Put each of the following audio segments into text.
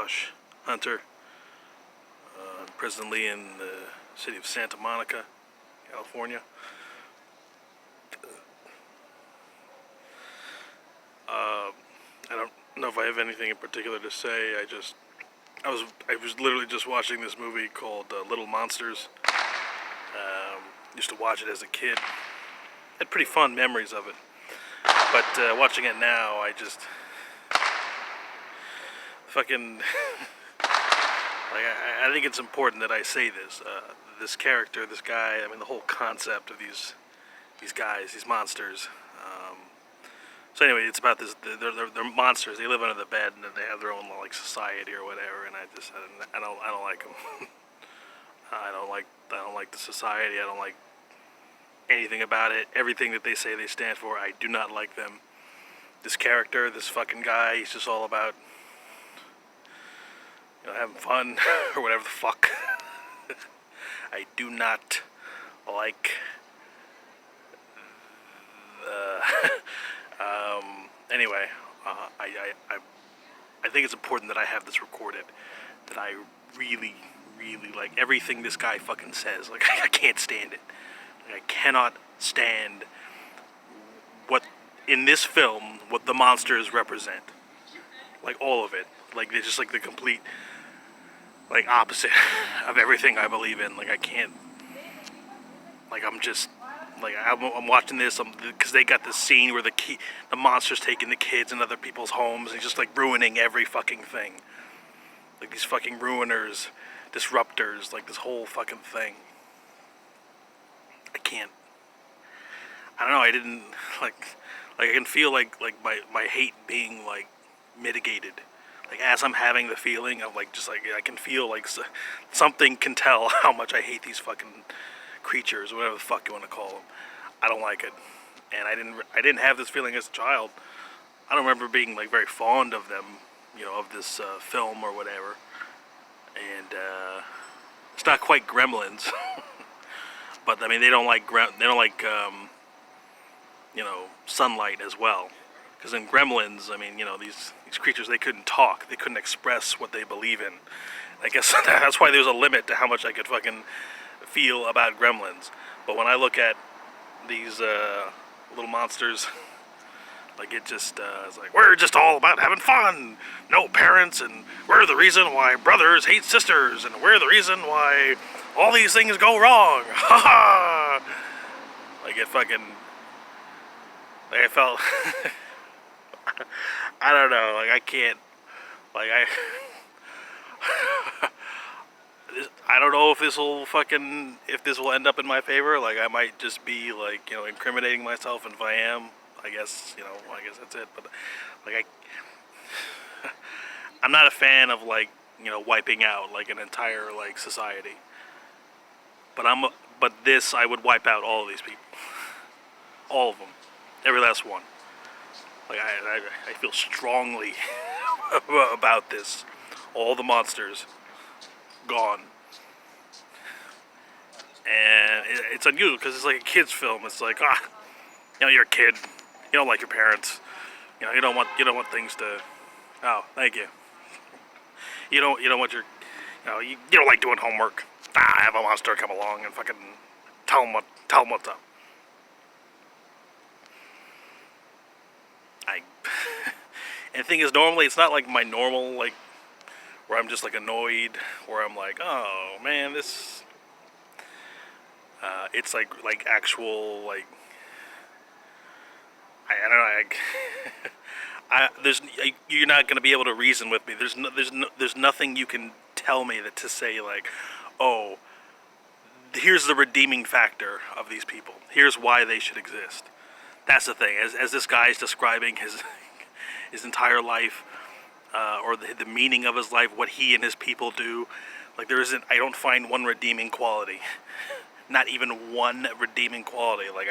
Josh Hunter, presently in the city of Santa Monica, California. I don't know if I have anything in particular to say. I was literally just watching this movie called Little Monsters. Used to watch it as a kid. Had pretty fond memories of it. But watching it now, I just fucking like I think it's important that I say this. This character, this guy. I mean, the whole concept of these guys, these monsters. So anyway, it's about this. They're monsters. They live under the bed, and they have their own like society or whatever. And I don't like them. I don't like the society. I don't like anything about it. Everything that they say they stand for, I do not like them. This character, this fucking guy, he's just all about, having fun or whatever the fuck. I do not like. Anyway, I think it's important that I have this recorded. That I really like everything this guy fucking says. Like I can't stand it. Like, I cannot stand what in this film what the monsters represent. Like all of it. Like they're just like the complete like opposite of everything I believe in. Like I can't. Like I'm just. Like I'm watching this because they got this scene where the monster's taking the kids in other people's homes and just like ruining every fucking thing. Like these fucking ruiners, disruptors, like this whole fucking thing. I can't. I don't know. I didn't like I can feel like my hate being like mitigated. Like as I'm having the feeling of like just like I can feel like something can tell how much I hate these fucking creatures, whatever the fuck you want to call them. I don't like it, and I didn't have this feeling as a child. I don't remember being like very fond of them, of this film or whatever. And it's not quite Gremlins, but I mean they don't like sunlight as well. Because in Gremlins, I mean these creatures, they couldn't talk, they couldn't express what they believe in. I guess that's why there's a limit to how much I could fucking feel about Gremlins. But when I look at these little monsters, like it just is like we're just all about having fun, no parents, and we're the reason why brothers hate sisters, and we're the reason why all these things go wrong. Ha ha! Like it fucking, like I felt, I don't know, like I can't, like I don't know if this will end up in my favor. Like I might just be like, incriminating myself, and if I am, I guess that's it. But like I'm not a fan of like, wiping out like an entire like society. But this, I would wipe out all of these people. All of them. Every last one. Like I feel strongly about this. All the monsters gone. And it's unusual because it's like a kid's film. It's like, you're a kid. You don't like your parents. You don't want things to. Oh, thank you. You don't want your. You don't like doing homework. Have a monster come along and fucking tell them what's up. And the thing is, normally it's not like my normal like where I'm just like annoyed, where I'm like, oh man, this. It's like actual like. I don't know. You're not gonna be able to reason with me. There's nothing you can tell me to say like, oh, here's the redeeming factor of these people. Here's why they should exist. That's the thing. As this guy is describing his entire life, or the meaning of his life, what he and his people do, like I don't find one redeeming quality. Not even one redeeming quality. Like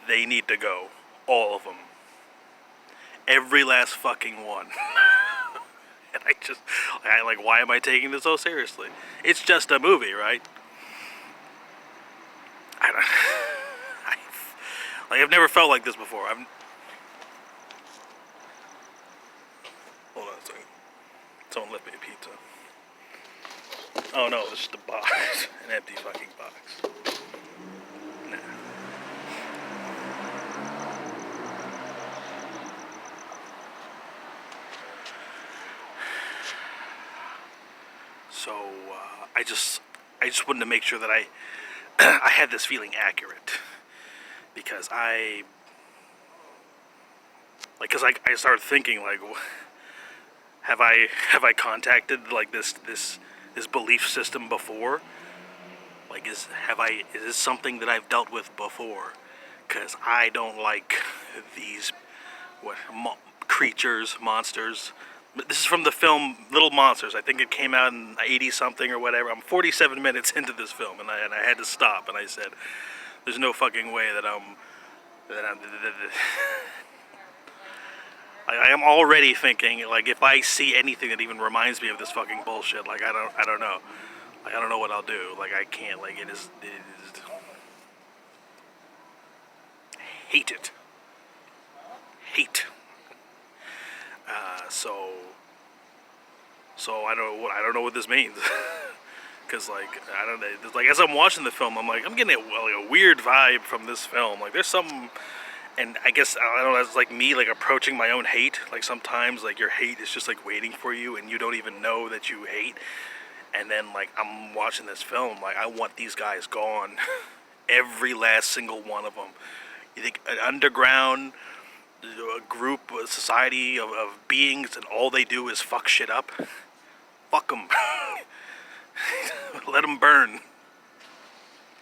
they need to go. All of them. Every last fucking one. And why am I taking this so seriously? It's just a movie, right? I've never felt like this before. Hold on a second. Someone left me a pizza. Oh no, it's just a box. An empty fucking box. Nah. So, I just wanted to make sure that I had this feeling accurate. Because I started thinking, like, have I contacted, like, this belief system before? Like, is this something that I've dealt with before? Because I don't like these creatures, monsters. This is from the film Little Monsters. I think it came out in 80 something or whatever. I'm 47 minutes into this film, and I had to stop, and I said, "There's no fucking way that I'm." I am already thinking, like, if I see anything that even reminds me of this fucking bullshit, like, I don't know. Like, I don't know what I'll do. Like, I can't. Like, it is hate it. Hate. So I don't know what this means. Cause, like, I don't know. Like, as I'm watching the film, I'm like, I'm getting a weird vibe from this film. Like, there's some. And I guess, I don't know, it's like me, like, approaching my own hate. Like, sometimes, like, your hate is just, like, waiting for you, and you don't even know that you hate. And then, like, I'm watching this film, like, I want these guys gone. Every last single one of them. You think an underground group, a society of beings, and all they do is fuck shit up? Fuck them. Let them burn.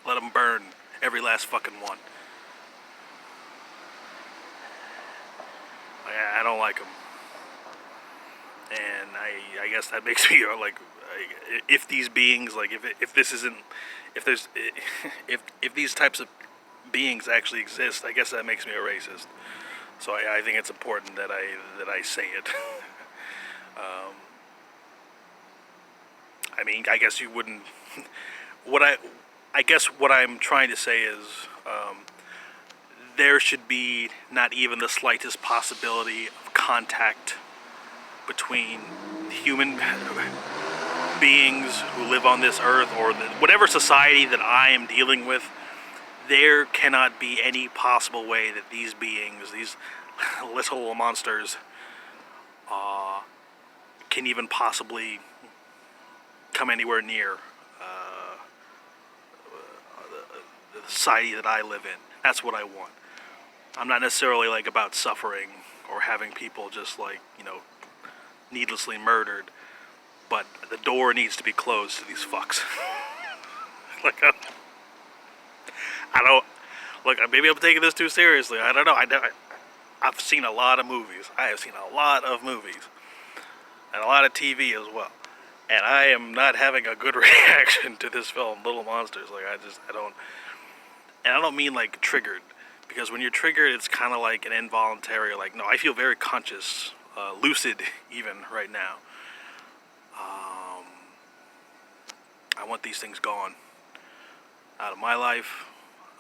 Let them burn. Every last fucking one. I don't like them, and I guess that makes me like, if these beings, like, if this isn't, if there's, if these types of beings actually exist, I guess that makes me a racist. So I think it's important that I say it. I mean, I guess you wouldn't. I guess what I'm trying to say is. There should be not even the slightest possibility of contact between human beings who live on this earth, or whatever society that I am dealing with. There cannot be any possible way that these beings, these little monsters, can even possibly come anywhere near the society that I live in. That's what I want. I'm not necessarily, like, about suffering or having people just, like, needlessly murdered, but the door needs to be closed to these fucks. Like, I don't, look, maybe I'm taking this too seriously. I don't know. I've seen a lot of movies. I have seen a lot of movies and a lot of TV as well, and I am not having a good reaction to this film, Little Monsters. Like, I don't, and I don't mean, like, triggered. Because when you're triggered, it's kind of like an involuntary, like, no, I feel very conscious, lucid even right now. I want these things gone out of my life.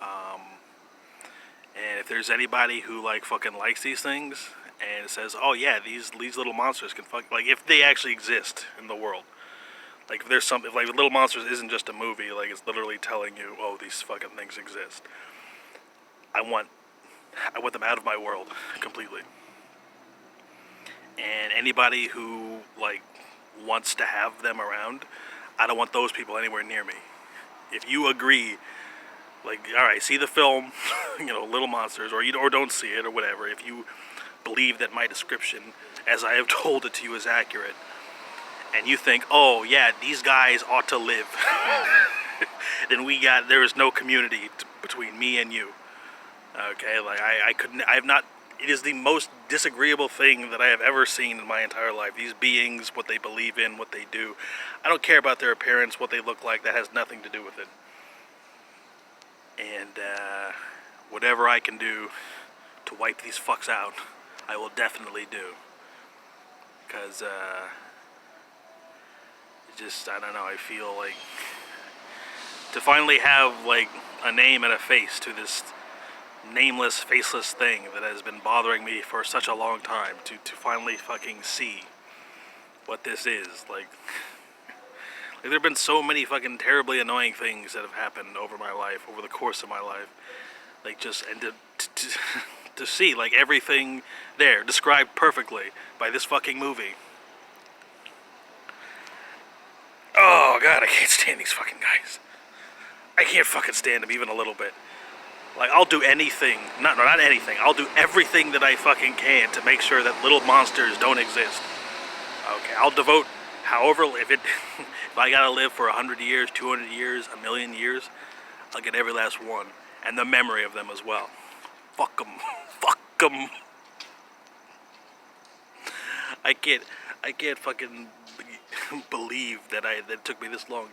And if there's anybody who, like, fucking likes these things and says, oh yeah, these little monsters can fuck, like, if they actually exist in the world. Like, if there's something, like, Little Monsters isn't just a movie, like, it's literally telling you, oh, these fucking things exist. I want them out of my world completely. And anybody who, like, wants to have them around, I don't want those people anywhere near me. If you agree, like, all right, see the film, Little Monsters, or don't see it or whatever. If you believe that my description, as I have told it to you, is accurate, and you think, oh yeah, these guys ought to live, then there is no community between me and you. Okay, like, it is the most disagreeable thing that I have ever seen in my entire life. These beings, what they believe in, what they do. I don't care about their appearance, what they look like. That has nothing to do with it. And whatever I can do to wipe these fucks out, I will definitely do. Because, I don't know, I feel like to finally have, like, a name and a face to this nameless, faceless thing that has been bothering me for such a long time, to finally fucking see what this is. Like there have been so many fucking terribly annoying things that have happened over my life, over the course of my life. Like just, and to see like everything there described perfectly by this fucking movie. Oh god, I can't stand these fucking guys. I can't fucking stand them even a little bit. Like, I'll do anything, not anything, I'll do everything that I fucking can to make sure that little monsters don't exist. Okay, I'll devote however, if I gotta live for 100 years, 200 years, a million years, I'll get every last one. And the memory of them as well. Fuck them. Fuck them. I can't fucking believe that it took me this long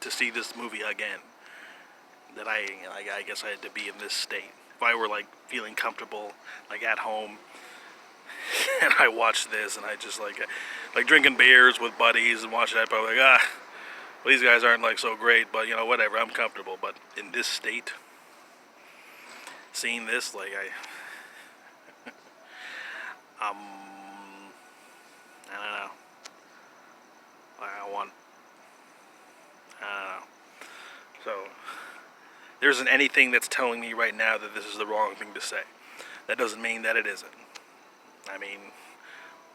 to see this movie again. That I guess I had to be in this state. If I were like feeling comfortable, like at home, and I watched this, and I just like drinking beers with buddies and watching that, probably like, well, these guys aren't like so great, but you know, whatever, I'm comfortable. But in this state, seeing this, like I don't know. I don't know. So there isn't anything that's telling me right now that this is the wrong thing to say. That doesn't mean that it isn't. I mean,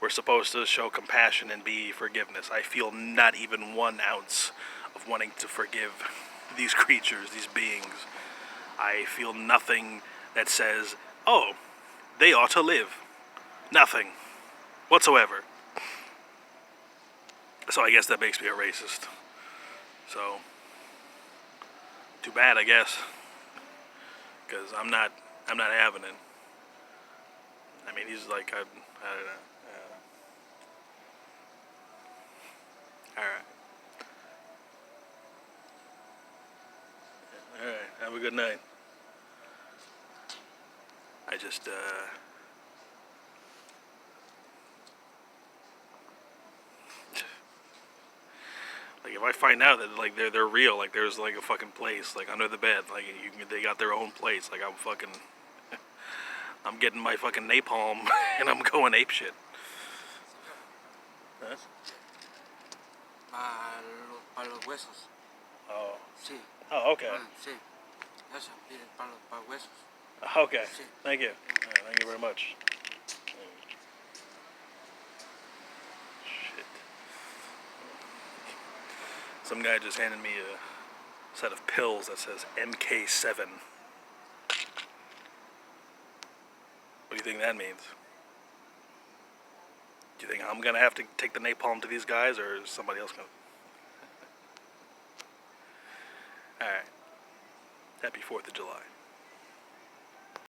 we're supposed to show compassion and be forgiveness. I feel not even 1 ounce of wanting to forgive these creatures, these beings. I feel nothing that says, oh, they ought to live. Nothing whatsoever. So I guess that makes me a racist. So, too bad, I guess. Because I'm not having it. I mean, he's like, I don't know. Alright. Alright, have a good night. I just, like, if I find out that, like, they're real, like, there's, like, a fucking place, like, under the bed, like, they got their own place, like, I'm getting my fucking napalm, and I'm going apeshit. Huh? Para los huesos. Oh. Sí. Oh, okay. Sí. Eso, miren, para los huesos. Okay. Sí. Thank you. Thank you very much. Shit. Some guy just handed me a set of pills that says MK7. What do you think that means? Do you think I'm gonna have to take the napalm to these guys, or is somebody else gonna? Alright. Happy 4th of July.